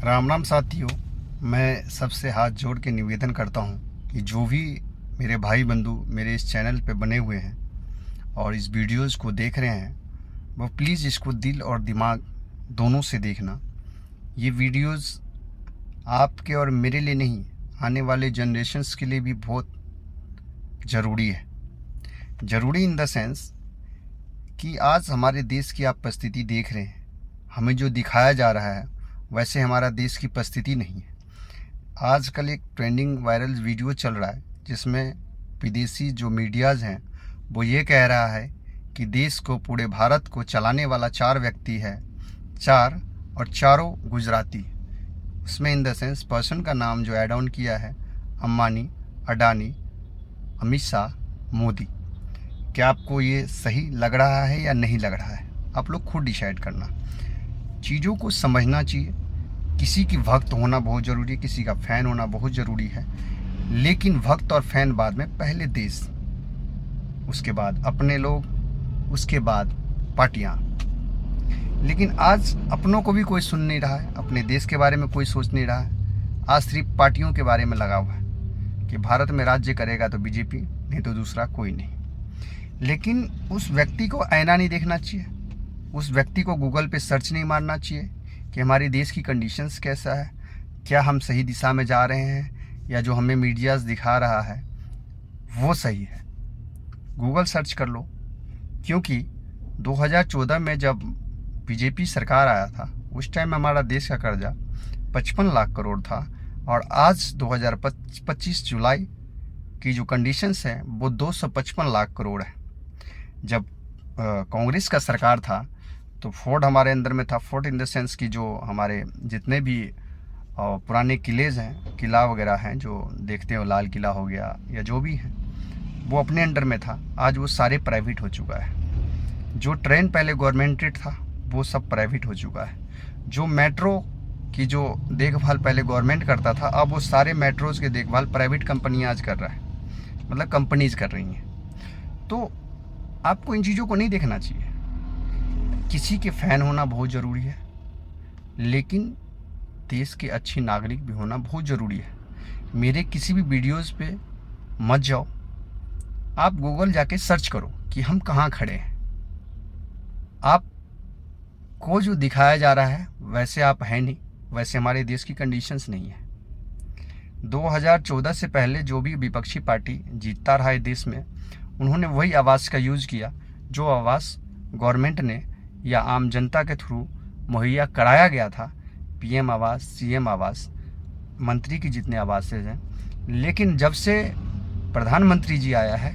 राम राम साथियों। मैं सबसे हाथ जोड़ के निवेदन करता हूँ कि जो भी मेरे भाई बंधु मेरे इस चैनल पे बने हुए हैं और इस वीडियोज़ को देख रहे हैं, वो प्लीज़ इसको दिल और दिमाग दोनों से देखना। ये वीडियोज़ आपके और मेरे लिए नहीं, आने वाले जनरेशन्स के लिए भी बहुत ज़रूरी है। ज़रूरी इन द सेंस कि आज हमारे देश की आप परिस्थिति देख रहे हैं। हमें जो दिखाया जा रहा है वैसे हमारा देश की परिस्थिति नहीं है। आजकल एक ट्रेंडिंग वायरल वीडियो चल रहा है जिसमें विदेशी जो मीडियाज़ हैं वो ये कह रहा है कि देश को, पूरे भारत को चलाने वाला 4 व्यक्ति है, 4 और चारों गुजराती। उसमें इन द सेंस पर्सन का नाम जो ऐड ऑन किया है अंबानी, अडानी, अमित शाह, मोदी। क्या आपको ये सही लग रहा है या नहीं लग रहा है? आप लोग खुद डिसाइड करना। चीज़ों को समझना चाहिए। किसी की भक्त होना बहुत ज़रूरी है, किसी का फ़ैन होना बहुत ज़रूरी है, लेकिन भक्त और फ़ैन बाद में, पहले देश, उसके बाद अपने लोग, उसके बाद पार्टियाँ। लेकिन आज अपनों को भी कोई सुन नहीं रहा है, अपने देश के बारे में कोई सोच नहीं रहा है। आज सिर्फ पार्टियों के बारे में लगा हुआ है कि भारत में राज्य करेगा तो बीजेपी, नहीं तो दूसरा कोई नहीं। लेकिन उस व्यक्ति को आईना नहीं देखना चाहिए, उस व्यक्ति को गूगल पे सर्च नहीं मारना चाहिए कि हमारे देश की कंडीशंस कैसा है, क्या हम सही दिशा में जा रहे हैं, या जो हमें मीडियाज़ दिखा रहा है वो सही है। गूगल सर्च कर लो, क्योंकि 2014 में जब बीजेपी सरकार आया था उस टाइम हमारा देश का कर्जा 55 लाख करोड़ था, और आज 2025 जुलाई की जो कंडीशंस हैं वो 255 लाख करोड़ है। जब कांग्रेस का सरकार था तो फोर्ट हमारे अंदर में था। फोर्ट इन द सेंस कि जो हमारे जितने भी पुराने किलेज हैं, किला वगैरह हैं जो देखते हो, लाल किला हो गया या जो भी है, वो अपने अंडर में था। आज वो सारे प्राइवेट हो चुका है। जो ट्रेन पहले गवर्नमेंटेड था वो सब प्राइवेट हो चुका है। जो मेट्रो की जो देखभाल पहले गवर्नमेंट करता था, अब वो सारे मेट्रोज़ की देखभाल प्राइवेट कंपनियाँ आज कर रहा है, मतलब कंपनीज कर रही हैं। तो आपको इन चीज़ों को नहीं देखना चाहिए। किसी के फ़ैन होना बहुत ज़रूरी है, लेकिन देश के अच्छे नागरिक भी होना बहुत ज़रूरी है। मेरे किसी भी वीडियोज़ पे मत जाओ, आप गूगल जाके सर्च करो कि हम कहाँ खड़े हैं। आपको जो दिखाया जा रहा है वैसे आप हैं नहीं, वैसे हमारे देश की कंडीशंस नहीं है। 2014 से पहले जो भी विपक्षी पार्टी जीतता रहा है देश में, उन्होंने वही आवास का यूज़ किया जो आवास गवर्नमेंट ने या आम जनता के थ्रू मुहैया कराया गया था। पीएम आवास, सीएम आवास, मंत्री की जितने आवासें हैं। लेकिन जब से प्रधानमंत्री जी आया है,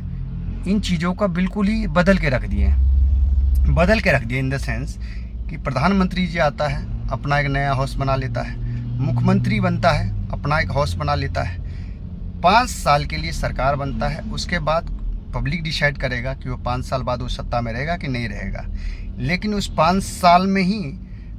इन चीज़ों का बिल्कुल ही बदल के रख दिए हैं। बदल के रख दिए इन द सेंस कि प्रधानमंत्री जी आता है, अपना एक नया हाउस बना लेता है, मुख्यमंत्री बनता है, अपना एक हाउस बना लेता है, 5 साल के लिए सरकार बनता है। उसके बाद पब्लिक डिसाइड करेगा कि वो 5 साल बाद वो सत्ता में रहेगा कि नहीं रहेगा। लेकिन उस 5 साल में ही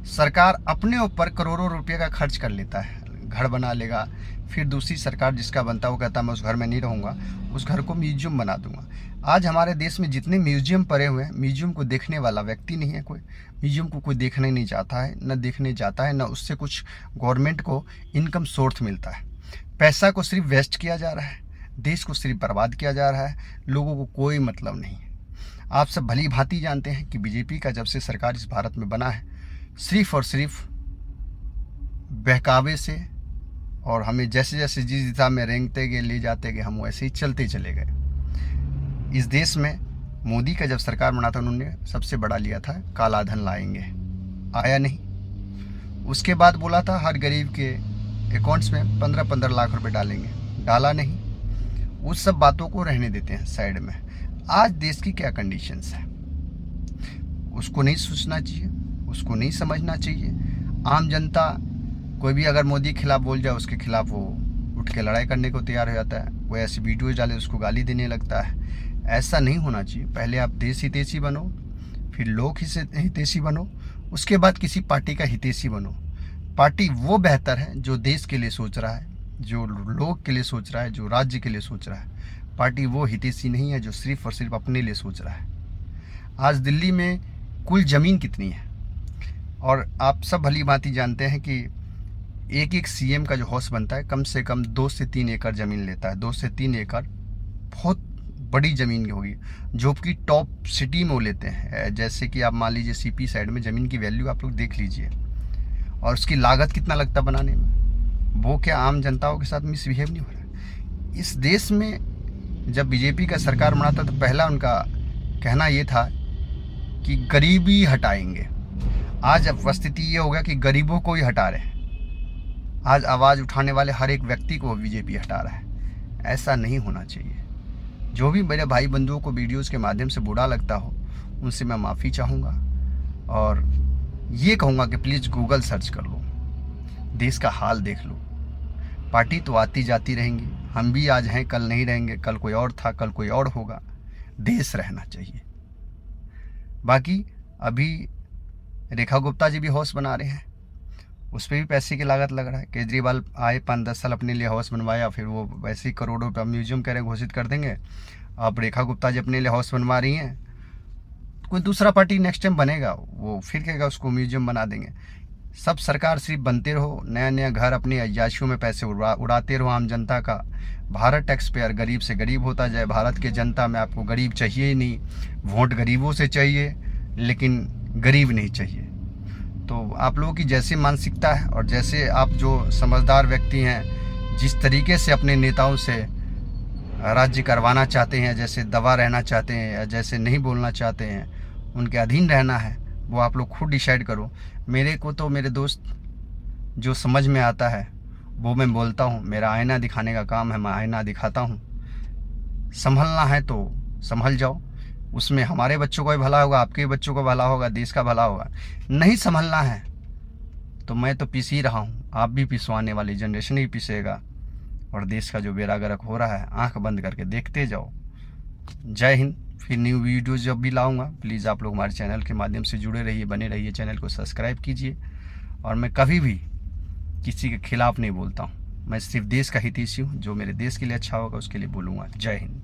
सरकार अपने ऊपर करोड़ों रुपये का खर्च कर लेता है, घर बना लेगा। फिर दूसरी सरकार जिसका बनता है वो कहता है मैं उस घर में नहीं रहूँगा, उस घर को म्यूजियम बना दूंगा। आज हमारे देश में जितने म्यूजियम पड़े हुए हैं, म्यूजियम को देखने वाला व्यक्ति नहीं है कोई। म्यूजियम को कोई देखने नहीं चाहता है, न देखने जाता है, न उससे कुछ गवर्नमेंट को इनकम सोर्स मिलता है। पैसा को सिर्फ वेस्ट किया जा रहा है, देश को सिर्फ बर्बाद किया जा रहा है, लोगों को कोई मतलब नहीं है। आप सब भली भांति जानते हैं कि बीजेपी का जब से सरकार इस भारत में बना है, सिर्फ और सिर्फ बहकावे से, और हमें जैसे जैसे जिस दिशा में रेंगते गए, ले जाते गए, हम वैसे ही चलते चले गए। इस देश में मोदी का जब सरकार बना था, उन्होंने सबसे बड़ा लिया था काला धन लाएंगे, आया नहीं। उसके बाद बोला था हर गरीब के अकाउंट्स में 15-15 लाख रुपए डालेंगे, डाला नहीं। उस सब बातों को रहने देते हैं साइड में। आज देश की क्या कंडीशंस है उसको नहीं सोचना चाहिए, उसको नहीं समझना चाहिए। आम जनता कोई भी अगर मोदी के खिलाफ बोल जाए, उसके खिलाफ वो उठ के लड़ाई करने को तैयार हो जाता है। वो ऐसी वीडियो डाले उसको गाली देने लगता है। ऐसा नहीं होना चाहिए। पहले आप देश हितैषी बनो, फिर लोक हितैषी बनो, उसके बाद किसी पार्टी का हितैषी बनो। पार्टी वो बेहतर है जो देश के लिए सोच रहा है, जो लोग के लिए सोच रहा है, जो राज्य के लिए सोच रहा है। पार्टी वो हितैषी नहीं है जो सिर्फ और सिर्फ अपने लिए सोच रहा है। आज दिल्ली में कुल ज़मीन कितनी है, और आप सब भली भांति जानते हैं कि एक एक सीएम का जो हाउस बनता है कम से कम 2 से 3 एकड़ ज़मीन लेता है। 2 से 3 एकड़ बहुत बड़ी ज़मीन होगी, जो कि टॉप सिटी में वो लेते हैं। जैसे कि आप मान लीजिए सीपी साइड में ज़मीन की वैल्यू आप लोग देख लीजिए, और उसकी लागत कितना लगता बनाने में। वो क्या आम जनताओं के साथ मिसबिहेव नहीं हो रहा। इस देश में जब बीजेपी का सरकार बना था तो पहला उनका कहना ये था कि गरीबी हटाएंगे। आज अब स्थिति ये हो गया कि गरीबों को ही हटा रहे हैं। आज आवाज़ उठाने वाले हर एक व्यक्ति को बीजेपी हटा रहा है। ऐसा नहीं होना चाहिए। जो भी मेरे भाई बंधुओं को वीडियोज़ के माध्यम से बुरा लगता हो, उनसे मैं माफ़ी चाहूँगा और ये कहूँगा कि प्लीज़ गूगल सर्च कर लो, देश का हाल देख लो। पार्टी तो आती जाती रहेंगी, हम भी आज हैं, कल नहीं रहेंगे, कल कोई और था, कल कोई और होगा। देश रहना चाहिए। बाकी अभी रेखा गुप्ता जी भी हाउस बना रहे हैं, उस पर भी पैसे की लागत लग रहा है। केजरीवाल आए 5-10 साल अपने लिए हाउस बनवाया, फिर वो वैसे ही करोड़ों रुपया म्यूजियम कह रहे घोषित कर देंगे। अब रेखा गुप्ता जी अपने लिए हाउस बनवा रही हैं, कोई दूसरा पार्टी नेक्स्ट टाइम बनेगा, वो फिर कहेगा उसको म्यूजियम बना देंगे। सब सरकार सिर्फ बनते रहो, नया नया घर अपनी अय्याशियों में पैसे उड़ाते रहो आम जनता का। भारत टैक्स पेयर गरीब से गरीब होता जाए। भारत के जनता में आपको गरीब चाहिए ही नहीं, वोट गरीबों से चाहिए लेकिन गरीब नहीं चाहिए। तो आप लोगों की जैसी मानसिकता है और जैसे आप जो समझदार व्यक्ति हैं, जिस तरीके से अपने नेताओं से राज्य करवाना चाहते हैं, जैसे दबा रहना चाहते हैं या जैसे नहीं बोलना चाहते हैं, उनके अधीन रहना है, वो आप लोग खुद डिसाइड करो। मेरे को तो मेरे दोस्त जो समझ में आता है वो मैं बोलता हूँ। मेरा आईना दिखाने का काम है, मैं आईना दिखाता हूँ। संभलना है तो संभल जाओ, उसमें हमारे बच्चों का भी भला होगा, आपके बच्चों का भला होगा, देश का भला होगा। नहीं संभलना है तो मैं तो पीस ही रहा हूँ, आप भी पिसवाने वाली जनरेशन ही पिसेगा और देश का जो बेड़ा गर्क हो रहा है आंख बंद करके देखते जाओ। जय हिंद। फिर न्यू वीडियोज़ जब भी लाऊंगा प्लीज़ आप लोग हमारे चैनल के माध्यम से जुड़े रहिए, बने रहिए, चैनल को सब्सक्राइब कीजिए। और मैं कभी भी किसी के खिलाफ़ नहीं बोलता हूँ, मैं सिर्फ देश का हितैषी हूँ। जो मेरे देश के लिए अच्छा होगा उसके लिए बोलूँगा। जय हिंद।